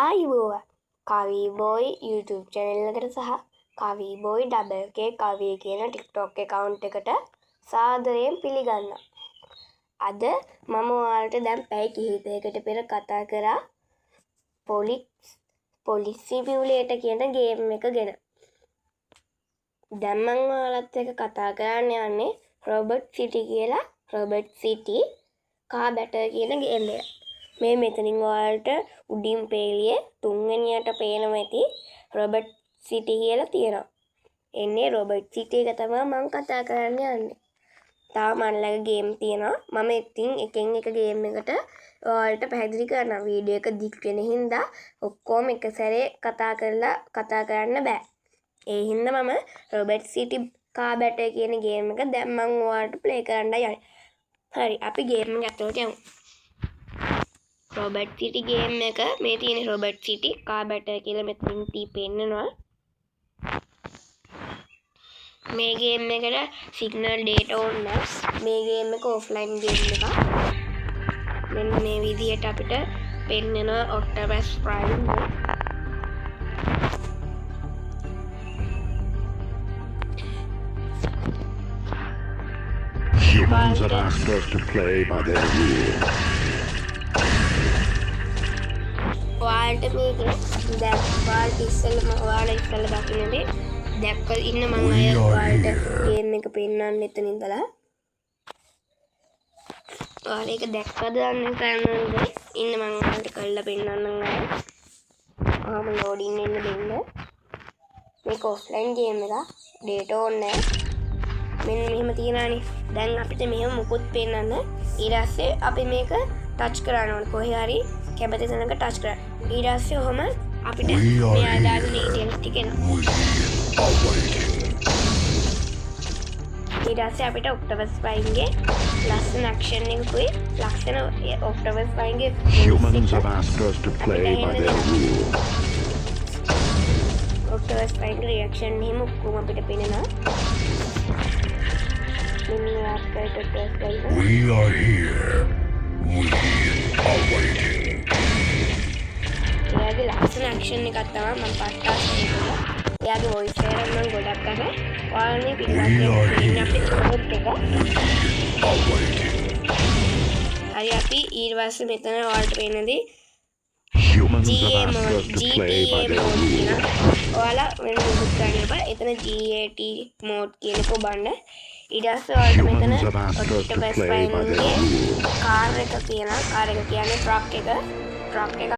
ආයුබෝවන් කවී boy YouTube channel එකට සහ කවී බෝයි ඩබල් K කවී කියන TikTok account එකට සාදරයෙන් පිළිගන්නවා. අද මම ඔයාලට දැන් පැය කිහිපයකට පෙර කතා කරා පොලිස් සිමියුලේටර් කියන ගේම් එක ගැන. දැන් මම ඔයාලත් එක්ක කතා කරන්න යන්නේ රොබර්ට් සිටි කියලා රොබර්ට් සිටි කා බැටර් කියන ගේම් එක. මේ මෙතනින් ඔයාලට උඩින් පේලියේ තුන්වෙනියට පේනවා ඇති රොබර්ට් සිටි කියලා තියෙනවා. එන්නේ රොබර්ට් සිටි එක තමයි මම කතා කරන්න යන්නේ. තාම මන් ළඟ ගේම් තියෙනවා. මම ඉතින් එකින් එක ගේම් එකට ඔයාලට පැහැදිලි කරනවා. වීඩියෝ එක දික් වෙන හින්දා ඔක්කොම එක සැරේ කතා කරන්න බෑ. ඒ හින්දා මම රොබර්ට් සිටි කා බැටර් කියන ගේම් එක දැන් මම ඔයාලට ප්ලේ කරන්න යන්නේ. හරි අපි ගේම් එක ඇතුළට යමු. රොබර්ට් සිටි ගේම් එක මේ තියෙන රොබර්ට් සිටි කා බැටර් කියලා මෙතනින් පෙන්නනවා. මේ ගේම් එකට සිග්නල් ඩේටා ඕන නැහැ. මේ ගේම් එක ඔෆ්ලයින් ගේම් එකක්. මෙන්න මේ විදිහට අපිට පෙන්නනවා ඔක්ටෝපස් prime. Humans have asked us to play by their rules. ඔයාලට මේක දැක්වාට ඉස්සෙල්ලා දකින්නේ දැක්ක ඉන්න මම අය ඔයාලට ගේම් එක පෙන්නන්න එතන ඉඳලා. ඔයාලා ඒක දැක්කද දන්නේ නැහැ. ඉන්න මම ඔයාලට කරලා පෙන්නන්නම් අය. ආම ලෝඩින් එන්න දෙන්න. මේක ඔෆ්ලයින් ගේම් එකක්. ඩේටා ඕනේ නැහැ. මෙන්න මෙහෙම තියනවානේ. දැන් අපිට මෙහෙම මුකුත් පෙන්නන්න. ඊට පස්සේ අපි මේක ටච් කරන්න ඕනේ. කොහේ හරි කැමති තැනක ටච් කරන්න. ඊට පස්සේ ඔහම අපිට මේ ආදාළ ඩීටේල්ස් ටික එනවා. ඊට පස්සේ අපිට ඔක්ටෝපස් ප්‍රයිම්ගේ ලස්සන ඇක්ෂන් එකකුයි ලස්සන ඔක්ටෝපස් ප්‍රයිම්ගේ Humans have asked us to play by their rules. Octopus ප්‍රයිම්ගේ රියැක්ෂන් එහෙම ඔක්කොම අපිට පේනවා. We are here. We are waiting. එයාගේ ලස්සන ඇක්ෂන් එකක් තමයි මම පට්ටස් කරනවා. එයාගේ වොයිස් එක නම් මම ගොඩක් කරා. ඔයාලනේ පිටපස්සෙන් ඉන්න අපේ කෝඩ් එක. හරි අපි ඊට පස්සේ මෙතන ඔයාලට පේනදී Humans have asked us to play by their rules. ඔයාලා වෙන මොකක් ගන්න එපා. එතන GAT mode කියන එක බලන්න. ඊට පස්සේ ඔයාලට මෙතන ඔක්ටෝපස් ප්‍රයිම්ගේ කාර් එක තියෙනවා. කාර් එක කියන්නේ ට්‍රක් එක.